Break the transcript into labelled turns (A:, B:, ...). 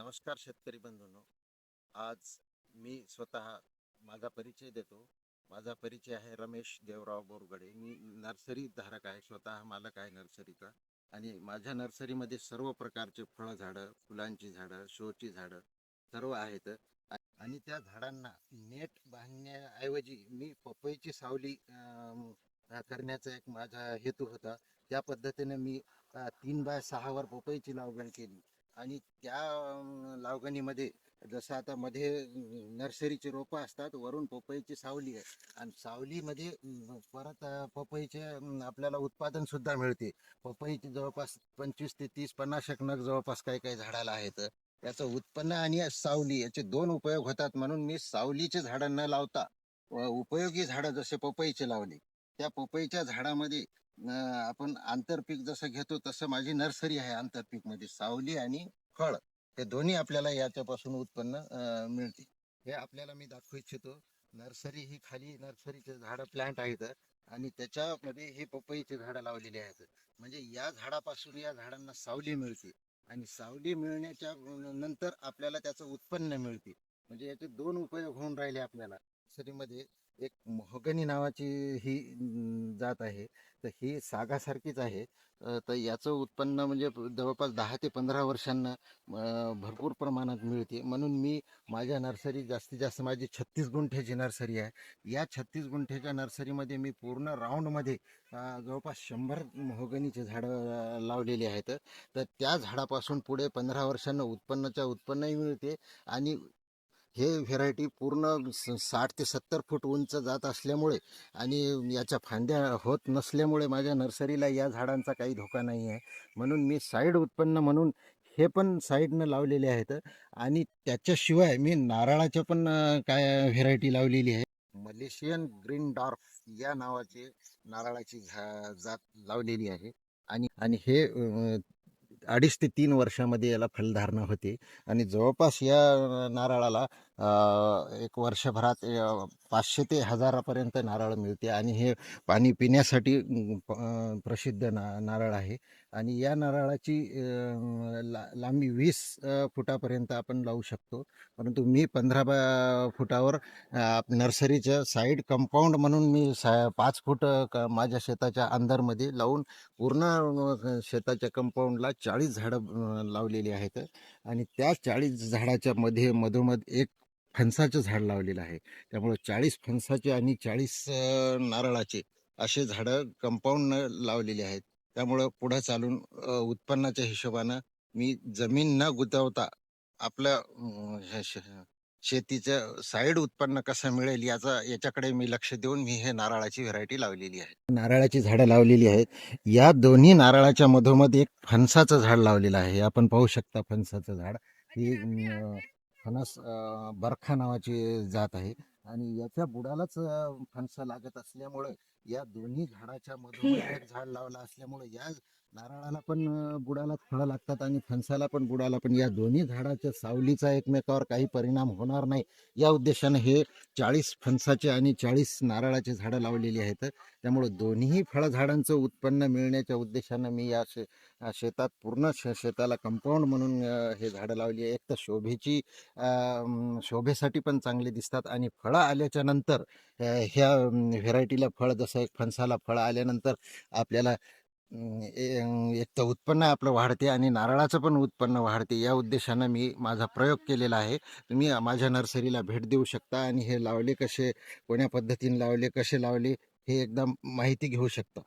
A: नमस्कार शेतकरी बंधूंनो. आज मी स्वतः माझा परिचय देतो. माझा परिचय आहे रमेश देवराव बोरगडे. मी नर्सरी धारक आहे, स्वतः मालक आहे नर्सरीचा. आणि माझ्या नर्सरीमध्ये सर्व प्रकारचे फळझाडं, फुलांची झाडं, शोची झाडं सर्व आहेत. आणि त्या झाडांना नेट बांधण्याऐवजी मी पपईची सावली करण्याचा एक माझा हेतू होता. त्या पद्धतीने मी 3x6 पपईची लागवड केली. आणि त्या लावगणीमध्ये जसं आता मध्ये नर्सरीचे रोपं असतात, वरून पपईची सावली आहे. आणि सावलीमध्ये परत पपईचे आपल्याला उत्पादन सुद्धा मिळते. पपईचे जवळपास 25 ते 30 50 एक नग जवळपास काही काही झाडाला आहेत. याचं उत्पन्न आणि सावली याचे दोन उपयोग होतात, म्हणून मी सावलीचे झाडं न लावता उपयोगी झाडं जसे पपईचे लावले. त्या पपईच्या झाडामध्ये आपण आंतरपीक जसं घेतो तसं माझी नर्सरी आहे. आंतरपीक मध्ये सावली आणि फळ हे दोन्ही आपल्याला याच्यापासून उत्पन्न मिळते. हे आपल्याला मी दाखवू इच्छितो. नर्सरी ही खाली नर्सरीचे झाडं प्लांट आहेत आणि त्याच्यामध्ये हे पपईचे झाडं लावलेले आहेत. म्हणजे या झाडापासून या झाडांना सावली मिळते आणि सावली मिळण्याच्या नंतर आपल्याला त्याचं उत्पन्न मिळते. म्हणजे याचे दोन उपयोग होऊन राहिले आपल्याला. नर्सरीमध्ये एक मोहगनी नावाची ही जात आहे. तर ही सागासारखीच आहे. तर याचं उत्पन्न म्हणजे जवळपास 10 ते 15 वर्षांना भरपूर प्रमाणात मिळते. म्हणून मी माझ्या नर्सरी जास्तीत जास्त माझी 36 गुंठ्याची नर्सरी आहे. या 36 गुंठ्याच्या नर्सरीमध्ये मी पूर्ण राऊंडमध्ये जवळपास 100 मोहगनीचे झाडं लावलेली आहेत. तर त्या झाडापासून पुढे 15 वर्षांना उत्पन्नही मिळते. आणि हे व्हेरायटी पूर्ण 60 ते 70 फूट उंच जात असल्यामुळे आणि याच्या फांद्या होत नसल्यामुळे माझ्या नर्सरीला या झाडांचा काही धोका नाही आहे. म्हणून मी साईड उत्पन्न म्हणून हे पण साईडनं लावलेले आहेत. आणि त्याच्याशिवाय मी नारळाच्या पण काय व्हेरायटी लावलेली आहे. मलेशियन ग्रीन डॉर्फ या नावाची नारळाची जात लावलेली आहे. आणि आणि हे 2.5 ते 3 वर्षामध्ये याला फलधारणा होते. आणि जवळपास या नारळाला एक वर्षभरात 500 ते 1000पर्यंत नारळ मिळते. आणि हे पाणी पिण्यासाठी प्रसिद्ध नारळ आहे. आणि या नारळाची लांबी 20 फुटापर्यंत आपण लावू शकतो. परंतु मी 15 फुटावर नर्सरीच्या साईड कंपाऊंड म्हणून मी 5 फूट माझ्या शेताच्या अंदरमध्ये लावून पूर्ण शेताच्या कंपाऊंडला 40 झाडं लावलेली आहेत. आणि त्या 40 झाडाच्या मधोमध एक फणसाचं झाड लावलेलं आहे. त्यामुळे 40 फणसाचे आणि 40 नारळाचे असे झाडं कंपाऊंड लावलेले आहेत. त्यामुळं पुढे चालून उत्पन्नाच्या हिशोबानं मी जमीन न गुंतवता आपलं शेतीचं साईड उत्पन्न कसं मिळेल याच्याकडे मी लक्ष देऊन मी हे नारळाची व्हेरायटी लावलेली आहे. नारळाची झाडं लावलेली आहेत. या दोन्ही नारळाच्या मधोमध एक फणसाचं झाड लावलेलं आहे. आपण पाहू शकता फणसाचं झाड. ही फणस बरखा नावाची जात आहे. आणि याच्या बुडालाच फणसं लागत असल्यामुळे या दोन्ही झाडाच्या मधोमध एक झाड लावलं असल्यामुळे या नारळाला पण बुडाला फळं लागतात आणि फणसाला पण बुडाला पण. या दोन्ही झाडाच्या सावलीचा एकमेकावर काही परिणाम होणार नाही या उद्देशाने हे 40 फणसाचे आणि 40 नारळाचे झाडं लावलेली आहेत. त्यामुळे दोन्ही फळझाडांचं उत्पन्न मिळण्याच्या उद्देशानं मी या शेतात पूर्ण शेताला कंपाऊंड म्हणून हे झाडं लावली आहे. एक तर शोभेसाठी पण चांगले दिसतात. आणि फळं आल्याच्या नंतर ह्या व्हेरायटीला फळ जसं एक फणसाला फळं आल्यानंतर आपल्याला एक तर उत्पन्न आपलं वाढते आणि नारळाचं पण उत्पन्न वाढते. या उद्देशानं मी माझा प्रयोग केलेला आहे. तुम्ही माझ्या नर्सरीला भेट देऊ शकता आणि हे लावले कसे, कोण्या पद्धतीने लावले, कसे लावले हे एकदम माहिती घेऊ शकता.